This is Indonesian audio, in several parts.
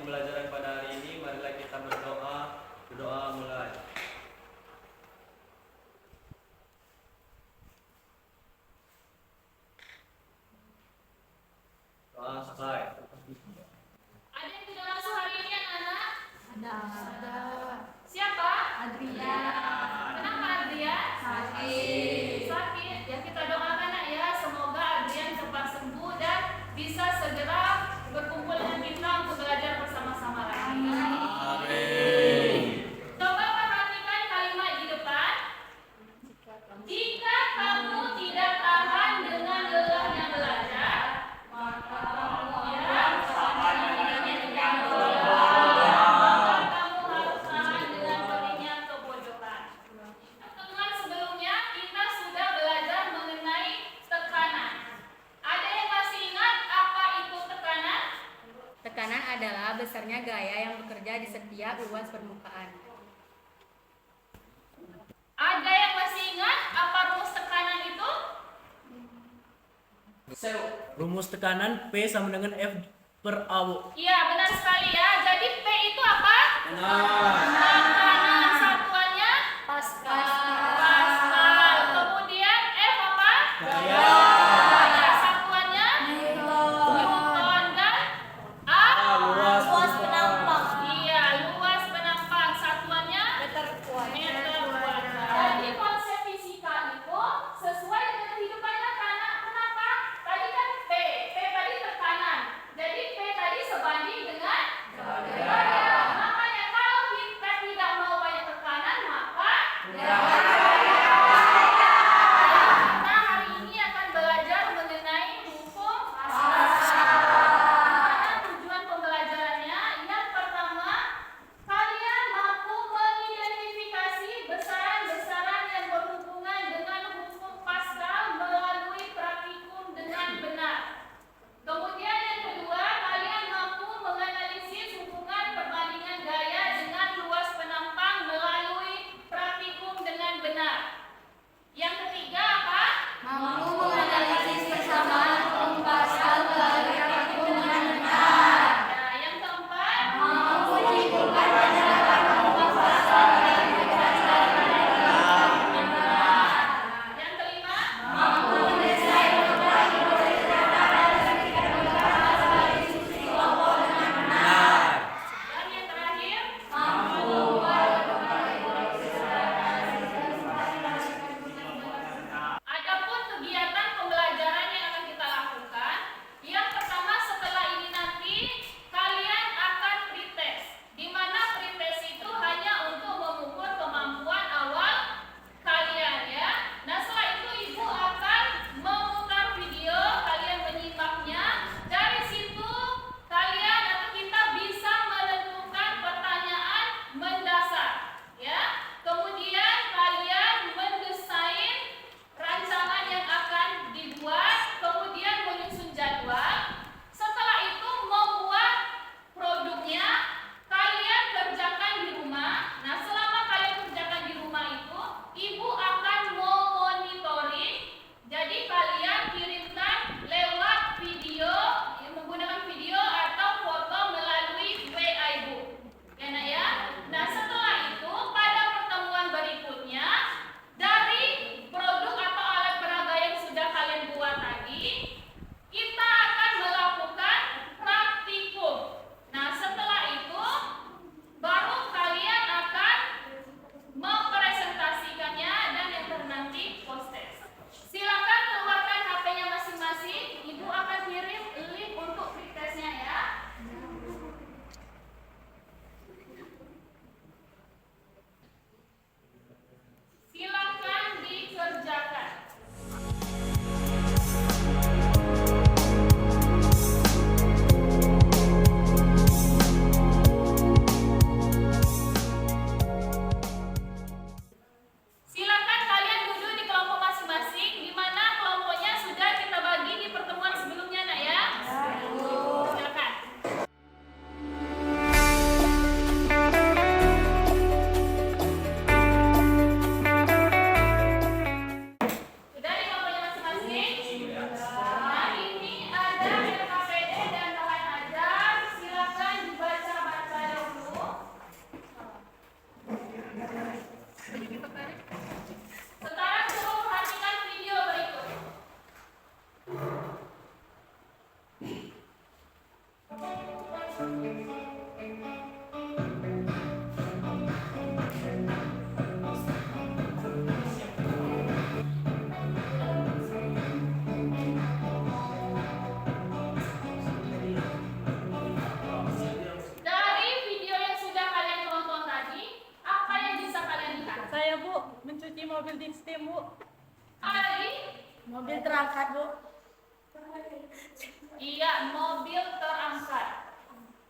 pembelajaran pada hari ini, marilah kita berdoa. Berdoa mulai. Doa selesai. Ada yang tidak masuk hari ini anak-anak? Ada. Siapa? Adrian. Kenapa Adrian? Sakit. Sakit. Ya kita doakan nak ya, semoga Adrian cepat sembuh dan bisa segera berkumpul dengan kita untuk belajar bersama-sama lagi. Amin. Coba perhatikan kalimat di depan. Jika kamu tidak tahan dengan lelahnya belajar, maka kamu harus tahan dengan kebodohan. Pertemuan sebelumnya kita sudah belajar mengenai tekanan. Ada yang masih ingat apa itu tekanan? Tekanan adalah besarnya gaya yang bekerja di setiap luas permukaan. Ada yang masih ingat apa rumus tekanan itu? Rumus tekanan P sama dengan F per A. Iya, benar sekali ya. Jadi P itu apa? Tekanan. Satuannya Pascal. Pascal. Kemudian F apa? Gaya. Gaya. Satuannya Newton. Dan A? Luas penampang. Iya, luas penampang. Satuannya Meter kuadrat. meter kuadrat. Jadi konsep fisika itu sesuai dengan kehidupan nyata. Nah, kenapa? Tadi kan P tadi tekanan. Jadi P tadi sebanding dengan gaya. Makanya kalau kita tidak unit STEM, Bu. Lagi? Mobil terangkat, Bu. Iya, mobil terangkat.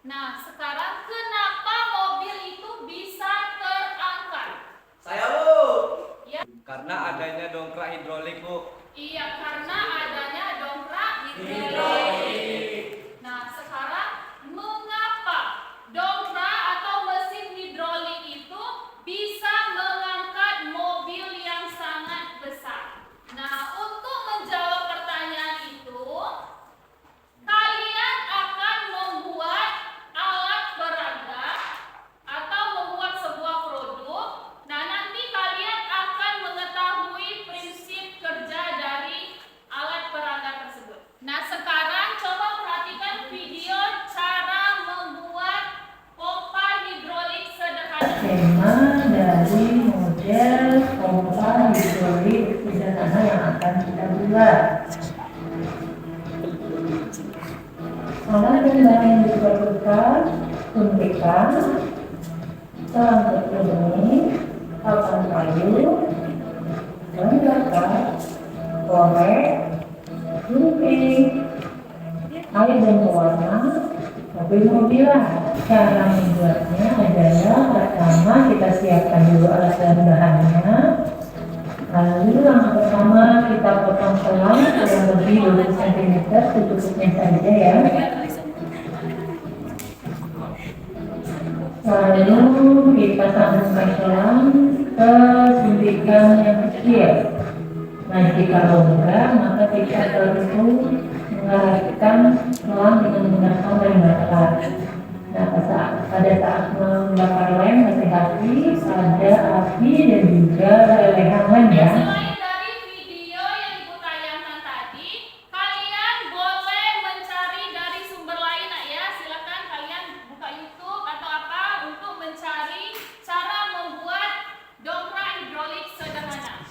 Nah, sekarang kenapa mobil itu bisa terangkat? Saya, Bu. Ya. Karena adanya dongkrak hidrolik, Bu. Iya, karena adanya dongkrak hidrolik. Nah, sekarang mengapa dongkrak atau mesin hidrolik itu bisa mengangkat mobil yang sangat besar? Nah, untuk menjawab pertanyaan itu, kalian akan membuat alat peraga atau membuat sebuah produk. Nah, nanti kalian akan mengetahui prinsip kerja dari alat peraga tersebut. Nah, sekarang coba perhatikan video cara membuat pompa hidrolik sederhana. Tema dari model pompa hidrolik sederhana yang akan kita buat. Alat dan bahan yang diperlukan: suntikan, selang tertulis, papan kayu, ban bakar, korek, gunting, air dan pewarna, mobil-mobilan. Cara membuatnya adalah pertama kita siapkan dulu alat dan bahannya. Lalu langkah pertama kita potong selang kurang lebih 20 cm secukupnya saja ya. Lalu kita sambungkan selang ke suntikan yang kecil. Nah, jika enggak, maka kita perlu mengarahkan selang dengan menggunakan lem bakar. Nah, pada saat membakar lem, hati-hati ada api dan juga lelehan lem ya. Selain dari video yang Ibu tayangkan tadi, kalian boleh mencari dari sumber lain ya. Silakan kalian buka YouTube atau apa untuk mencari cara membuat dongkrak hidrolik sederhana.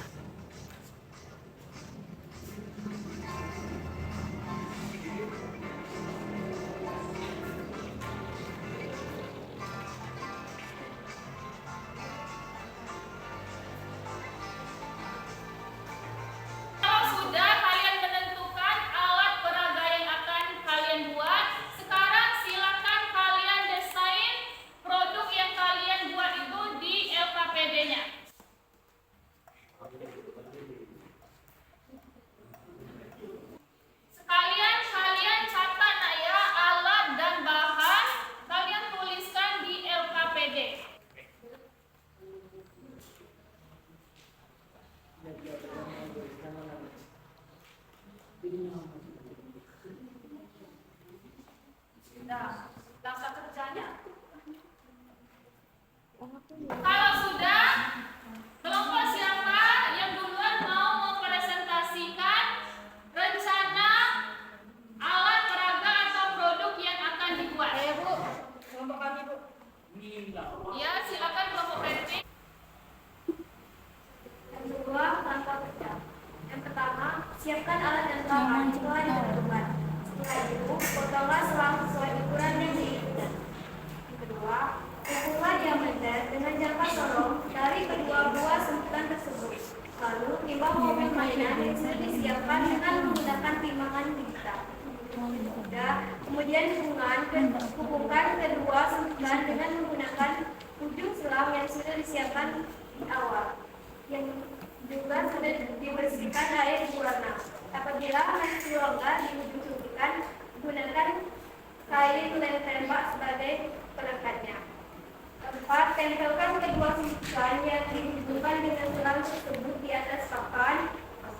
Kalau sudah kalian menentukan alat peraga yang akan kalian buat, sekarang silakan kalian desain produk yang kalian buat itu di LKPD-nya. Sekalian kalian catat ya alat dan bahan, kalian tuliskan di LKPD. Nah, langkah kerjanya. Kalau sudah, kelompok siapa yang duluan mau mempresentasikan rencana alat peraga atau produk yang akan dibuat? Saya, Bu. Kelompok kami, Bu. Ya, silakan kelompok Petri. Yang kedua, langkah kerja. Yang pertama, siapkan alat dan bahan yang telah ditentukan. Setelah itu, potonglah selang sesuai ukuran yang diinginkan. Yang kedua, ukurlah diameter dengan jangka sorong dari kedua buah suntikan tersebut. Lalu, timbang mobil mainan yang sudah disiapkan dengan menggunakan timbangan digital. Kemudian hubungkan kedua suntikan dengan menggunakan ujung selang yang sudah disiapkan di awal, yang juga sudah dibersihkan air berwarna. Apabila masih longgar di ujung suntikan, gunakan kain lem tembak sebagai pelekatnya. Keempat, tempelkan kedua suntikan yang dihubungkan dengan selang tersebut di atas papan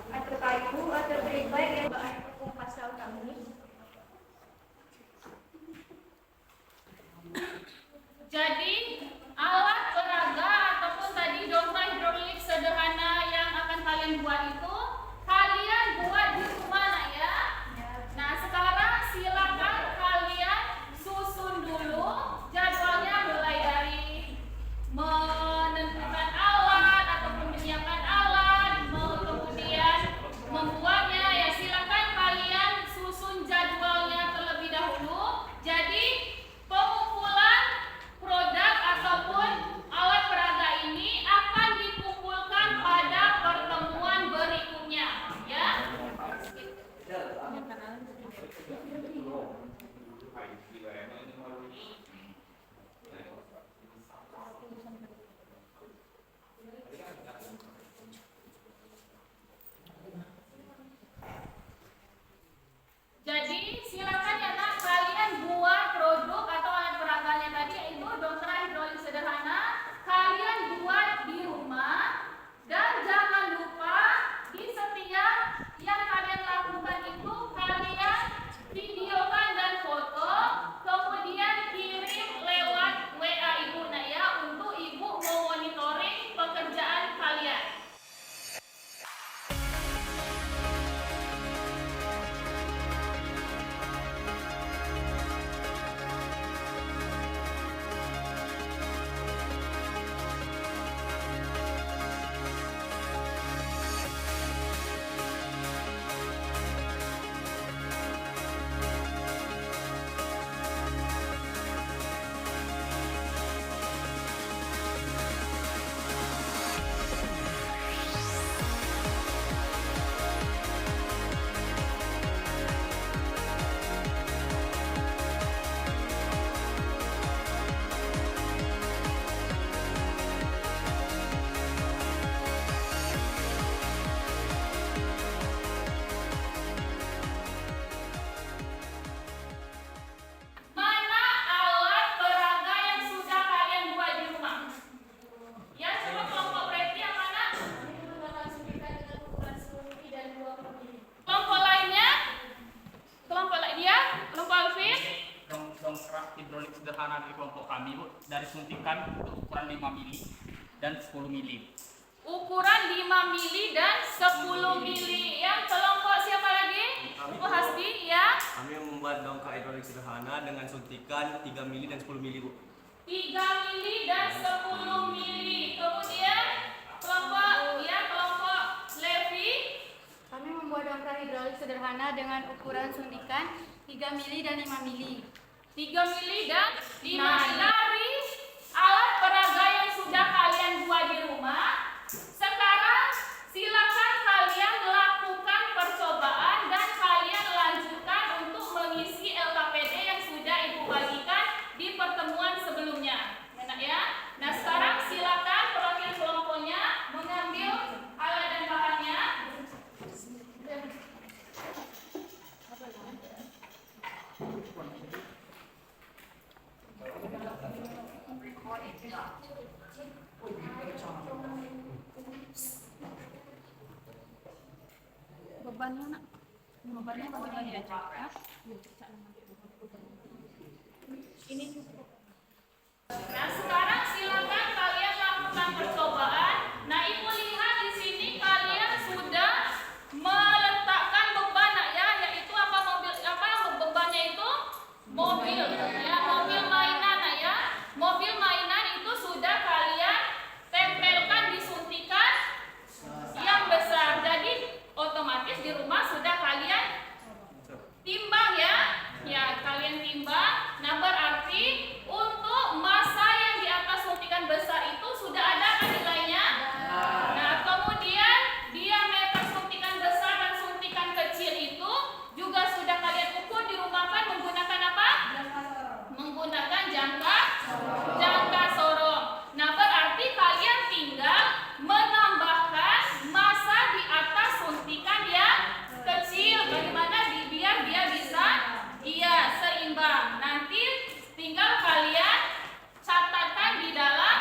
atau kayu atau baik yang tepung pastel kami. Jadi, alat peraga ataupun tadi dongkrak hidrolik sederhana yang akan kalian buat itu, kalian buat di rumah nak ya. Nah, sekarang silakan kalian susun dulu jadwalnya mulai dari menentukan alat ataupun menyiapkan alat, kemudian membuatnya ya. Silakan kalian susun jadwalnya terlebih dahulu. Jadi, pengumpulan produk Jadi silakan ya nak, kalian buat produk atau alat peraganya tadi, yaitu dompet hidrolik sederhana. Kalian buat di rumah dan jangan lupa di setiap yang kalian lakukan itu kalian videokan dan foto, kemudian kirim lewat WA ibu nak ya, untuk ibu memonitoring pekerjaan kalian. Mana alat peraga yang sudah kalian buat di rumah? Ya, coba kelompok berarti yang mana? Kelompok lainnya? Kelompok lainnya? Kelompok Alvin? Dongkrak hidrolik sederhana dari kelompok kami, Bu, dari suntikan ukuran 5 mili dan 10 mili. Ukuran 5 mili dan 10 mili. Yang kelompok siapa lagi? Bu Hasbi, ya. Kami membuat dongkrak hidrolik sederhana dengan suntikan 3 mili dan 10 mili, Bu. 3 mili dan 10 mili. Kemudian kelompok Levi. Kami membuat dompet hidrolik sederhana dengan ukuran suntikan 3 mili dan 5 mili. 3 mili dan 5 mili. Dari alat peraga yang sudah kalian buat di rumah, sekarang silakan kalian lakukan percobaan dan kalian lanjutkan untuk mengisi LKPD yang sudah ibu bagikan di pertemuan sebelumnya. Enak ya? Nah sekarang silakan perwakilan kelompoknya mengambil alat dan bahannya. Bebannya nak. Bebannya bagi lagi aja. Ya. Ini cukup. Nah sekarang silakan kalian lakukan percobaan. Nah ibu lihat di sini kalian sudah meletakkan beban nak ya, yaitu bebannya itu mobil ya, mobil mainan nak ya. Mobil mainan itu sudah kalian tempelkan di suntikan yang besar. Jadi otomatis di rumah sudah kalian timbang ya. Ya, kalian timbang. Nah, berarti untuk massa yang di atas suntikan besar itu sudah ada kan nilainya? Nah, kemudian diameter suntikan besar dan suntikan kecil itu juga sudah kalian ukur di rumah kan menggunakan apa? Menggunakan jangka sorong. Nah, berarti kalian tinggal menambahkan massa di atas suntikan yang kecil. Bagaimana biar dia bisa seimbang. Nanti tinggal kalian catatkan di dalam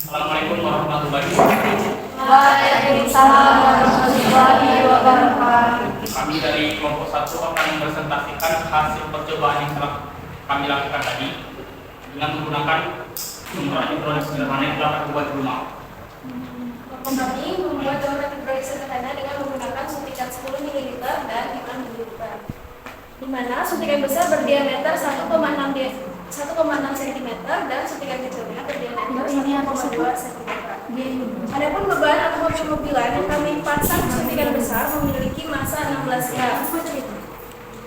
Assalamualaikum warahmatullahi wabarakatuh. Waalaikumsalam warahmatullahi wabarakatuh. Kami dari kelompok 1 akan mempresentasikan hasil percobaan yang telah kami lakukan tadi dengan menggunakan sumber hidrolik sederhana yang telah kami buat di rumah. Kami membuat donat hidrolik sederhana dengan menggunakan suntikan 10 ml dan 5 ml. Di mana suntikan besar berdiameter 1,6 cm dan suntikan kecilnya berdiameter 1,2 cm. Adapun beban atau mobilan yang kami pasang suntikan besar memiliki massa 16 gram.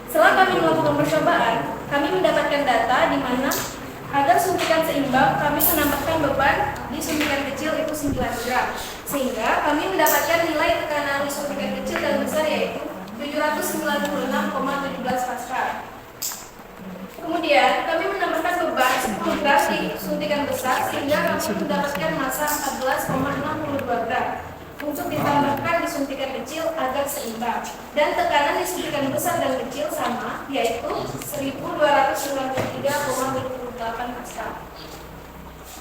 Setelah kami melakukan percobaan, kami mendapatkan data di mana agar suntikan seimbang, kami menambahkan beban di suntikan kecil itu 9 gram. Sehingga kami mendapatkan nilai tekanan di suntikan kecil dan besar yaitu 796,17 Pascal. Kemudian kami menambahkan beban 10 gram di suntikan besar sehingga kami mendapatkan massa 14,62 gram untuk ditambahkan di suntikan kecil agar seimbang, dan tekanan di suntikan besar dan kecil sama yaitu 1293,28 Pascal.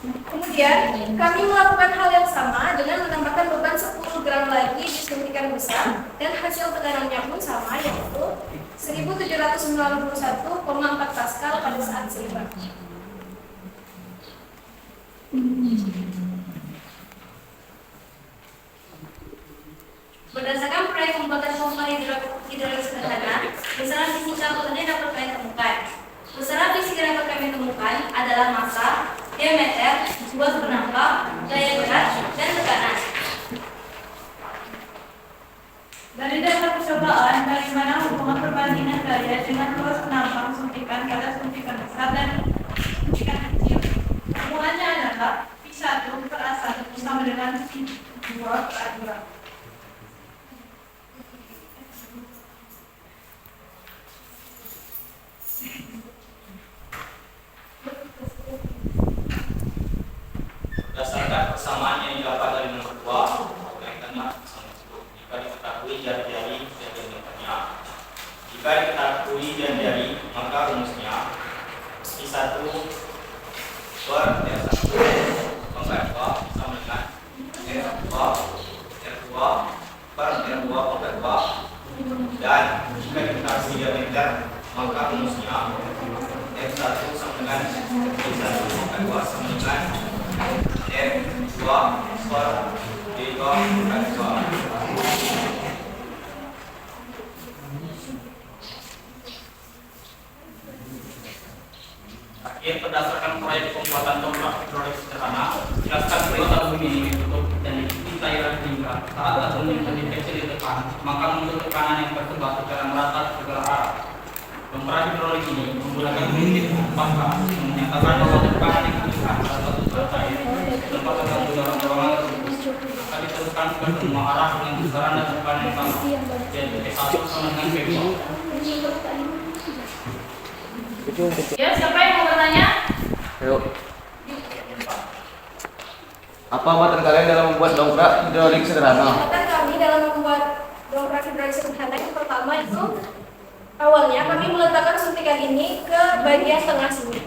Kemudian kami melakukan hal yang sama dengan menambahkan beban 10 gram lagi di suntikan besar dan hasil tekanannya pun sama yaitu 1791,4 Pascal pada saat seimbang. Berdasarkan proyek pembuatan pompa hidrolik sederhana, besaran fisika yang dapat kami temukan. Besaran fisika yang dapat kami temukan adalah massa, diameter, buat penangkap, daya berat, dan tekanan. Dari data percobaan, dari mana hubungan perbandingan daya dengan luas penampang suntikan pada suntikan besar dan suntikan kecil? Hubungannya adalah P1 per A1 sama dengan P2 per A2. Berdasarkan persamaan yang didapat dari nomor 2, kaitannya sama tersebut. Jika diketahui jari-jari dan jari-jarinya, jika diketahui jari-jari, maka rumusnya I1 per R1 pangkat 2 sama dengan R2 per R2 pangkat 2, dan jika diketahui diameter, maka rumusnya R1 sama dengan I1 pangkat 2 sama dengan R2 per D2 pangkat 2. Akhir, berdasarkan proyek pembuatan donat hidrolik sederhana, jelaskan perbuatan bumi ini ditutup dan diikuti cairan hingga saat atom menjadi kecil ditekan, maka membentuk tekanan yang berkembang secara merata ke segala arah. Pembuatan hidrolik ini menggunakan prinsip Pascal yang menyatakan bahwa tekanan yang ditekan pada suatu zat cair tempat tertentu dalam ruangan tersebut akan diteruskan ke semua arah dengan besaran dan tekanan yang sama, yaitu P1 sama dengan P2. Ya, siapa yang mau bertanya? Ayo. Apa materi kalian dalam membuat dongkrak hidrolik sederhana? Kata kami dalam membuat dongkrak hidrolik sederhana yang pertama itu awalnya kami meletakkan suntikan ini ke bagian tengah sini.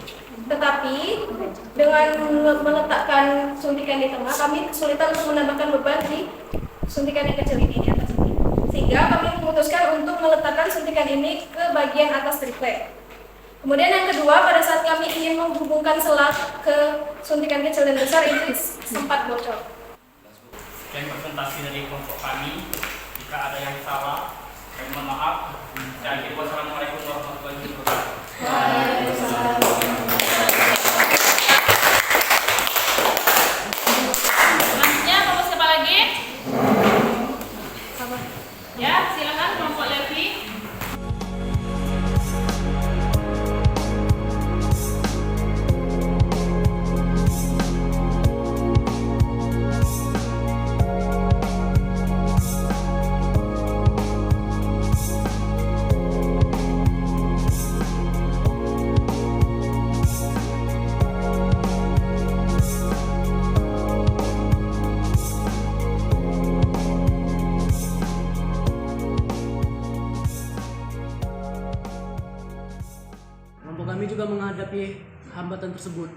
Tetapi dengan meletakkan suntikan di tengah, kami kesulitan untuk menambahkan beban di suntikan yang kecil ini di atas ini. Sehingga kami memutuskan untuk meletakkan suntikan ini ke bagian atas triplet. Kemudian yang kedua, pada saat kami ingin menghubungkan selang ke suntikan kecil dan besar ini sempat bocor. Dan presentasi dari kelompok kami, jika ada yang salah, kami mohon maaf. Dan wassalamualaikum warahmatullahi wabarakatuh. Selanjutnya kelompok siapa lagi? Ya, silakan kelompok Levi. Kelompok kami juga menghadapi hambatan tersebut.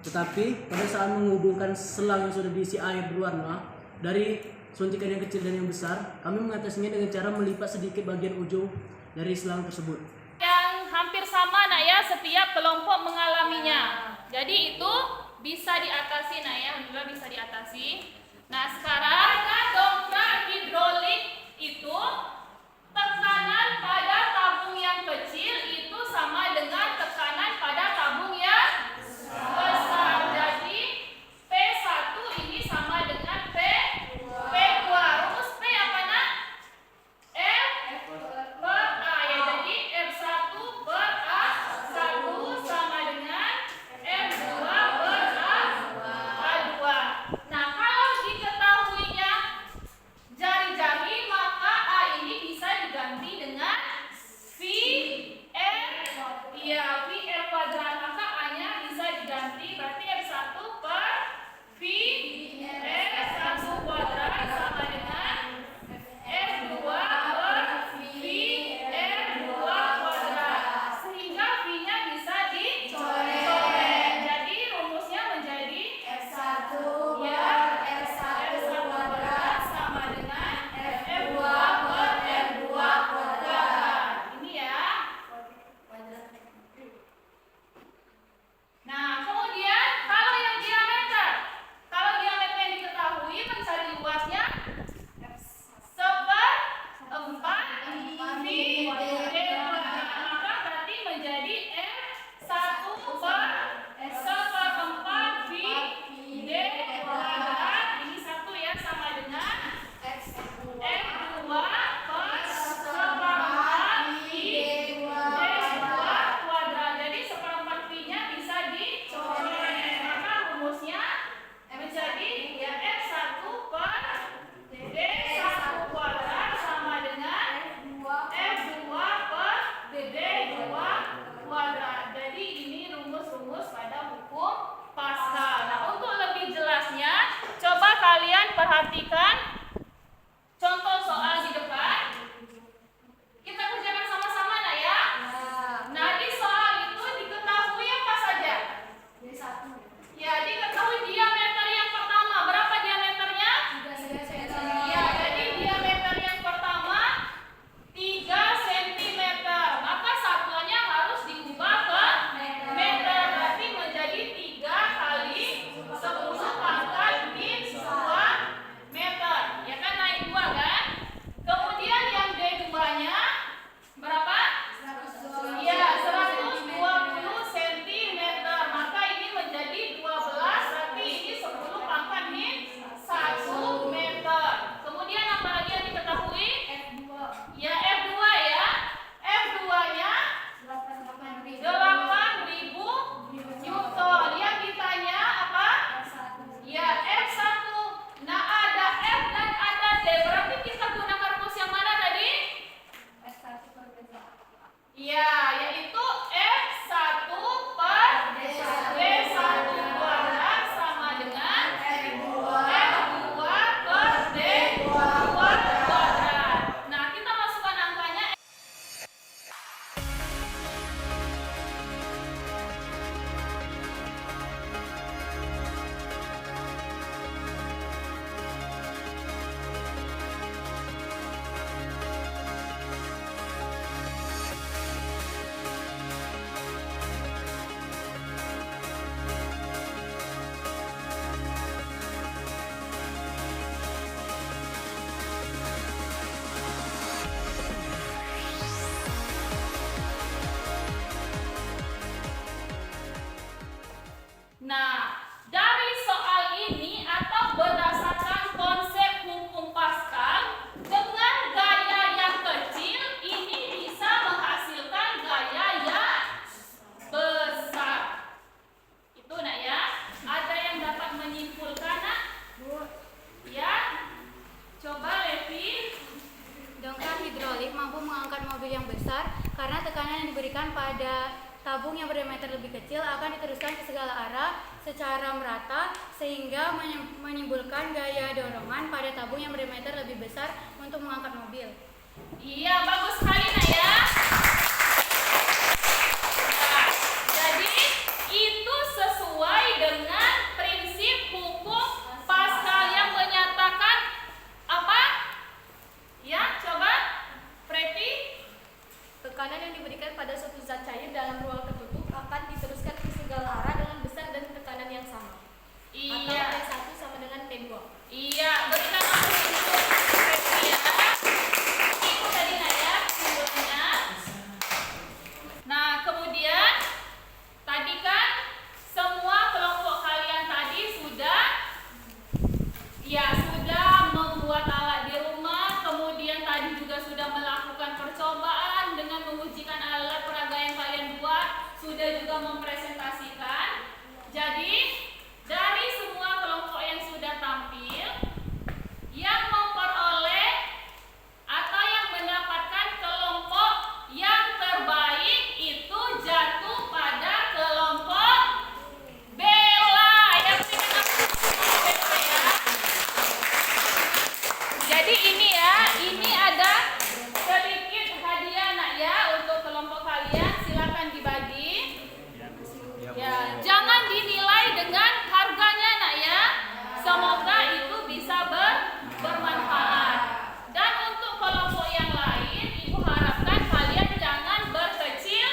Tetapi pada saat menghubungkan selang yang sudah diisi air berwarna dari suntikan yang kecil dan yang besar, kami mengatasinya dengan cara melipat sedikit bagian ujung dari selang tersebut. Yang hampir sama nak ya, setiap kelompok mengalaminya. Jadi itu bisa diatasi nak ya, alhamdulillah bisa diatasi. Nah sekarang dongkrak hidrolik itu tekanan pada tabung yang kecil itu sama dengan tekanan pada tabung yang besar. Jadi P1 ini sama dengan P2. Rumus P apa nak? F per A ya. Jadi F1 per A1 sama dengan F2 per A2. Nah kalau diketahuinya jari-jari, maka A ini bisa diganti dengan VR. Ya, VR kuadrat, maka A-nya bisa diganti, berarti F1 per VR1 kuadrat sama dengan F2 per VR2 kuadrat. Sehingga V-nya bisa dicoret. Jadi rumusnya menjadi F1 ya, F1 kuadrat sama dengan F2 per F2 kuadrat. Ini ya. Nah, kemudian kalau yang diameter yang diketahui mencari luasnya 1/4 V D kuadrat. Maka berarti menjadi F1 per 1/4 V D kuadrat. Ini satu ya, sama dengan F2 per 1/4 V D kuadrat. Jadi 1/4 V-nya bisa dicoret. Maka rumusnya menjadi ya F1 per D1 kuadrat sama dengan F2 per D2 kuadrat. Jadi ini rumus-rumus pada hukum Pascal. Nah, untuk lebih jelasnya, coba kalian perhatikan contoh soal di depan. Kita kerjakan sama-sama nah ya. Nah, di soal itu diketahui apa saja? Ya, diketahui diameter yang pertama. Berapa diameternya? Ya, jadi diameter yang pertama 3 cm. Maka satuannya harus diubah ke meter. Berarti menjadi 3 kali 10 pangkat min 2 meter. Ya kan, naik 2 kan? Kemudian yang D2-nya berapa? Ya, 120 cm. Maka ini menjadi 12, berarti ini 10 pangkat min 1 meter. Kemudian apa lagi yang diketahui? Ya, F2 ya. F2-nya 8.000 Newton. Yang ditanya apa? Ya, F1. Nah, ada F dan ada D. Berarti kita gunakan rumus yang mana tadi? Ya, yaitu F1 per D1 kuadrat sama dengan F2 per D2 kuadrat. Nah, kita masukkan angkanya. Nah, dari soal ini atau berdasarkan konsep hukum Pascal, dengan gaya yang kecil ini bisa menghasilkan gaya yang besar. Itu nak ya. Ada yang dapat menyimpulkan nak? Ya. Coba Levi. Dongkrak hidrolik mampu mengangkat mobil yang besar karena tekanan yang diberikan pada tabung yang berdiameter lebih kecil akan diteruskan ke segala arah secara merata sehingga menimbulkan gaya dorongan pada tabung yang berdiameter lebih besar untuk mengangkat mobil. Iya, bagus sekali nak ya. Nah, jadi itu sesuai dengan Ya, sudah membuat alat di rumah, kemudian tadi juga sudah melakukan percobaan dengan mengujikan alat peraga yang kalian buat, sudah juga mempresentasikan. Jadi, dari semua kelompok yang sudah tampil, yang memperoleh atau yang mendapatkan kelompok yang terbaik itu jatuh pada kelompok Bella. Yang Bella ya. Jadi ini ada sedikit hadiah nak ya untuk kelompok kalian, silakan dibagi. Ya, jangan dinilai dengan harganya nak ya. Semoga itu bisa bermanfaat. Dan untuk kelompok yang lain, Ibu harapkan kalian jangan berkecil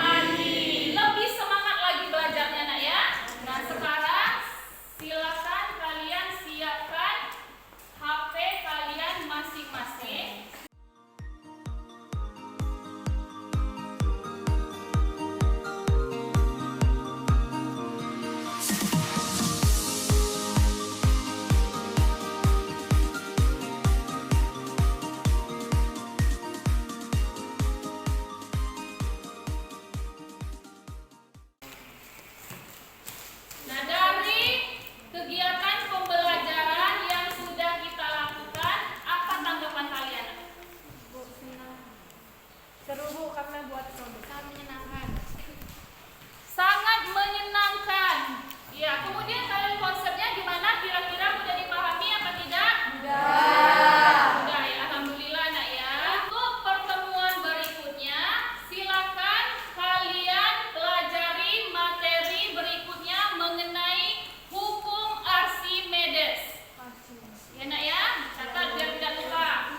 hati. Lebih semangat lagi belajarnya nak ya. Nah, sekarang silakan kalian siapkan HP kalian masing-masing. Nah, dari kegiatan pembelajaran yang sudah kita lakukan, apa tanggapan kalian? Seru Bu, karena buat produk. Sangat menyenangkan. Sangat menyenangkan. Ya, kemudian kalian konsepnya gimana? Kira-kira mudah dipahami apa tidak? Mudah ya, alhamdulillah nak ya. Untuk pertemuan berikutnya, silakan kalian pelajari materi berikutnya mengenai hukum Archimedes. Ya nak ya, catat biar tidak lupa.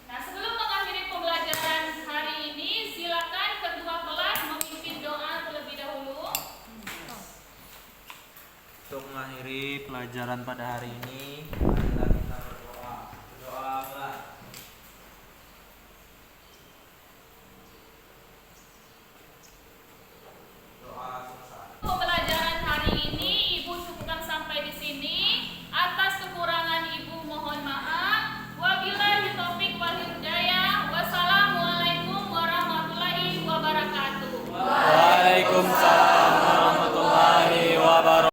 Nah, sebelum mengakhiri pembelajaran hari ini, silakan ketua kelas memimpin doa terlebih dahulu. Untuk mengakhiri pelajaran pada hari ini,